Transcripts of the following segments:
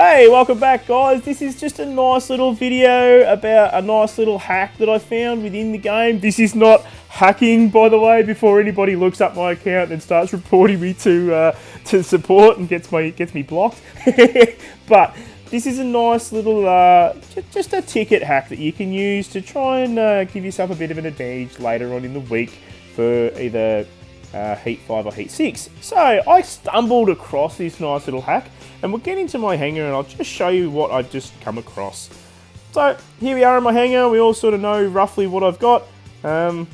Hey, welcome back guys. This is just a nice little video about a nice little hack that I found within the game. This is not hacking, by the way, before anybody looks up my account and starts reporting me to support and gets me blocked. But this is a nice little, just a ticket hack that you can use to try and give yourself a bit of an advantage later on in the week for either Heat 5 or Heat 6. So I stumbled across this nice little hack, and we'll get into my hangar and I'll just show you what I've just come across. So here we are in my hangar. We all sort of know roughly what I've got. But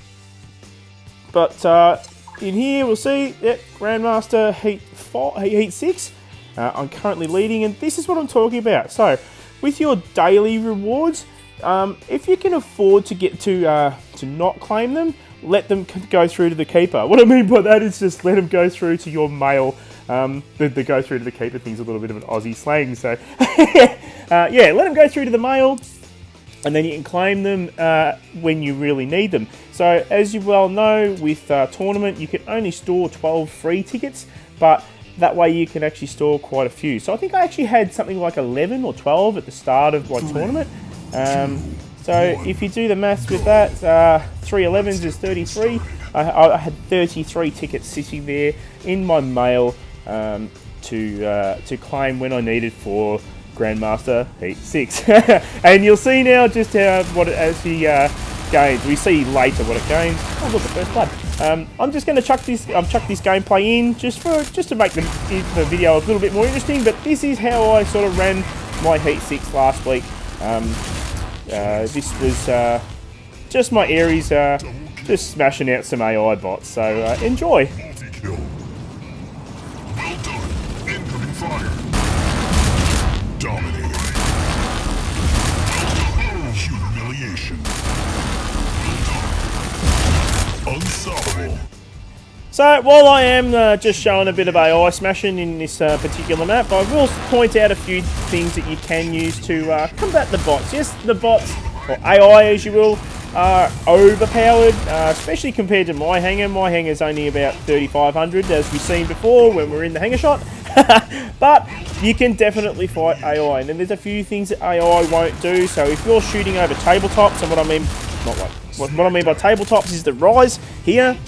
in here we'll see, yep, Grandmaster Heat 6. I'm currently leading, and this is what I'm talking about. So with your daily rewards, if you can afford to get to not claim them, let them go through to the keeper. What I mean by that is just let them go through to your mail. The go through to the keeper thing's a little bit of an Aussie slang, so yeah, let them go through to the mail, and then you can claim them when you really need them. So as you well know, with tournament you can only store 12 free tickets, but that way you can actually store quite a few. So I think I actually had something like 11 or 12 at the start of my tournament. So if you do the maths with that, 3 11s is 33. I had 33 tickets sitting there in my mail to claim when I needed for Grandmaster Heat 6. And you'll see now just what it actually gains. We see later what it gains. Oh look, the first blood. I'm just going to chuck this. I've chucked this gameplay in just to make the video a little bit more interesting. But this is how I sort of ran my Heat 6 last week. This was just my Aries just smashing out some AI bots. So enjoy. Multi-kill. Well done. Incoming fire. Dominating. Well done. Humiliation. Well done. Unstoppable. So while I am just showing a bit of AI smashing in this particular map, I will point out a few things that you can use to combat the bots. Yes, the bots, or AI as you will, are overpowered, especially compared to my hangar. My hangar is only about 3,500, as we've seen before when we're in the hangar shot. But you can definitely fight AI, and then there's a few things that AI won't do. So if you're shooting over tabletops, and what I mean by tabletops is the rise here,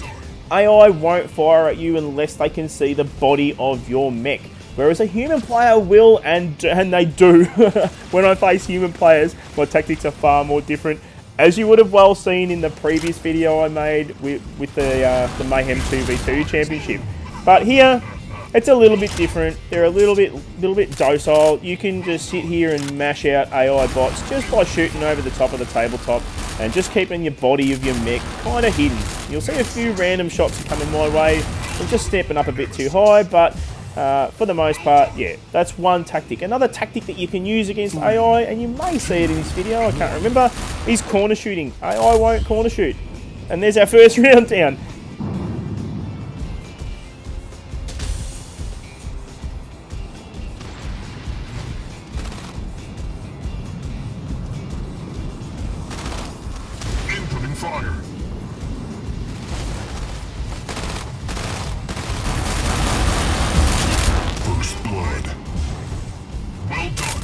AI won't fire at you unless they can see the body of your mech. Whereas a human player will, and they do. When I face human players, my tactics are far more different. As you would have well seen in the previous video I made with the Mayhem 2v2 championship. But here, it's a little bit different. They're a little bit docile. You can just sit here and mash out AI bots just by shooting over the top of the tabletop and just keeping your body of your mech kind of hidden. You'll see a few random shots coming my way. I'm just stepping up a bit too high, but for the most part, yeah, that's one tactic. Another tactic that you can use against AI, and you may see it in this video, I can't remember, is corner shooting. AI won't corner shoot. And there's our first round down. Incoming fire. First blood. Well done.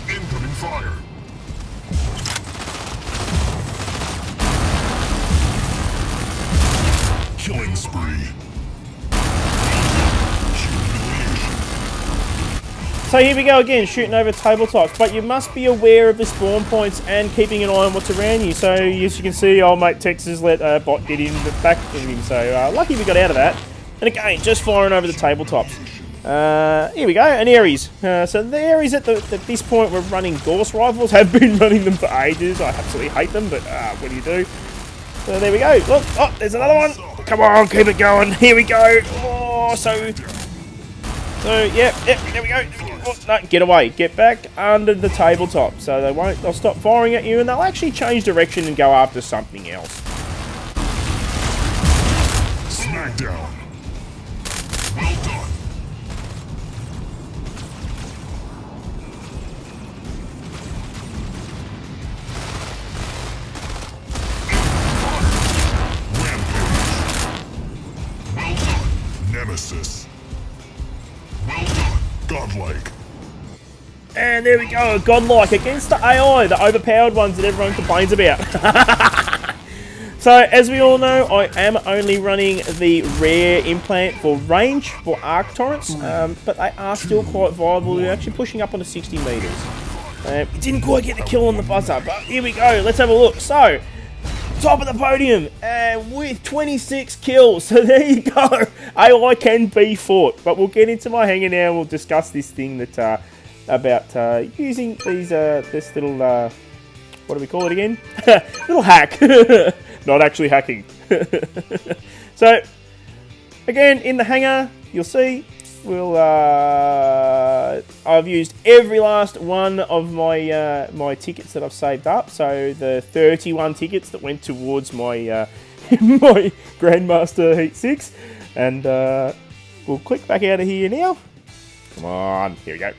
Incoming fire. Incoming fire. Killing spree. So here we go again, shooting over tabletops, but you must be aware of the spawn points and keeping an eye on what's around you. So as you can see, old mate Texas let a bot get in the back of him, so lucky we got out of that. And again, just firing over the tabletops. Here we go, an Aries. So the Aries at this point we're running Gauss rifles, have been running them for ages. I absolutely hate them, but what do you do? So there we go, look, oh, there's another one. Come on, keep it going, here we go. Oh, so yep, there we go. Oh, no, get away, get back under the tabletop. So they'll stop firing at you, and they'll actually change direction and go after something else. Smackdown. Well done. Rampage. nemesis. Well done, godlike. And there we go, godlike against the AI, the overpowered ones that everyone complains about. So, as we all know, I am only running the rare implant for range, for arc torrents, but they are still quite viable. They're actually pushing up onto 60 metres. It didn't quite get the kill on the buzzer, but here we go, let's have a look. So, top of the podium, with 26 kills, so there you go. AI can be fought, but we'll get into my hanger now, we'll discuss this thing that, about using these, this little, what do we call it again? Little hack. Not actually hacking. So, again, in the hangar, you'll see, I've used every last one of my my tickets that I've saved up. So the 31 tickets that went towards my my Grandmaster Heat 6, and we'll click back out of here now. Come on, here we go.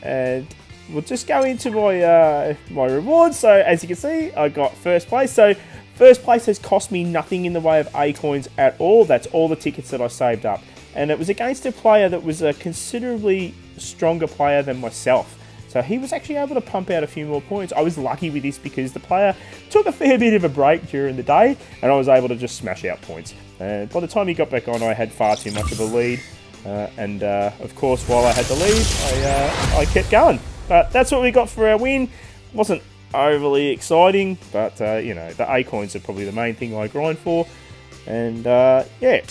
And we'll just go into my my rewards. So as you can see, I got first place. So first place has cost me nothing in the way of A coins at all. That's all the tickets that I saved up. And it was against a player that was a considerably stronger player than myself. So he was actually able to pump out a few more points. I was lucky with this because the player took a fair bit of a break during the day, and I was able to just smash out points. And by the time he got back on, I had far too much of a lead. Of course, while I had the lead, I kept going. But that's what we got for our win. Wasn't overly exciting, but you know, the A coins are probably the main thing I grind for. And yeah,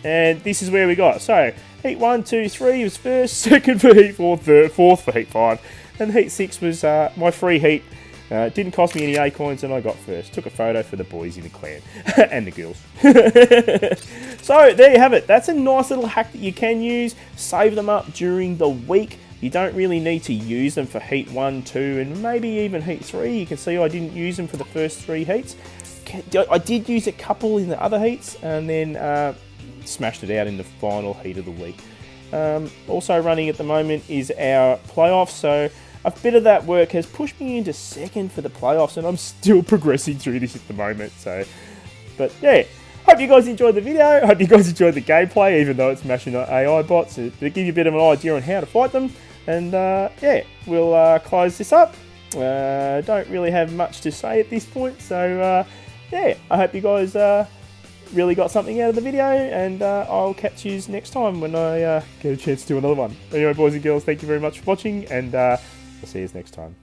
and this is where we got. So Heat 1, 2, 3 was first, second for Heat 4, fourth for Heat 5, and Heat 6 was my free heat. Didn't cost me any A coins, and I got first. Took a photo for the boys in the clan and the girls. So there you have it. That's a nice little hack that you can use. Save them up during the week. You don't really need to use them for Heat 1, 2, and maybe even Heat 3. You can see I didn't use them for the first 3 heats. I did use a couple in the other heats, and then smashed it out in the final heat of the week. Also running at the moment is our playoffs, so a bit of that work has pushed me into second for the playoffs, and I'm still progressing through this at the moment. So, but yeah, hope you guys enjoyed the video. Hope you guys enjoyed the gameplay, even though it's smashing AI bots, to give you a bit of an idea on how to fight them. And yeah, we'll close this up. Don't really have much to say at this point, so yeah, I hope you guys really got something out of the video, and I'll catch you next time when I get a chance to do another one. Anyway, boys and girls, thank you very much for watching, and I'll see you next time.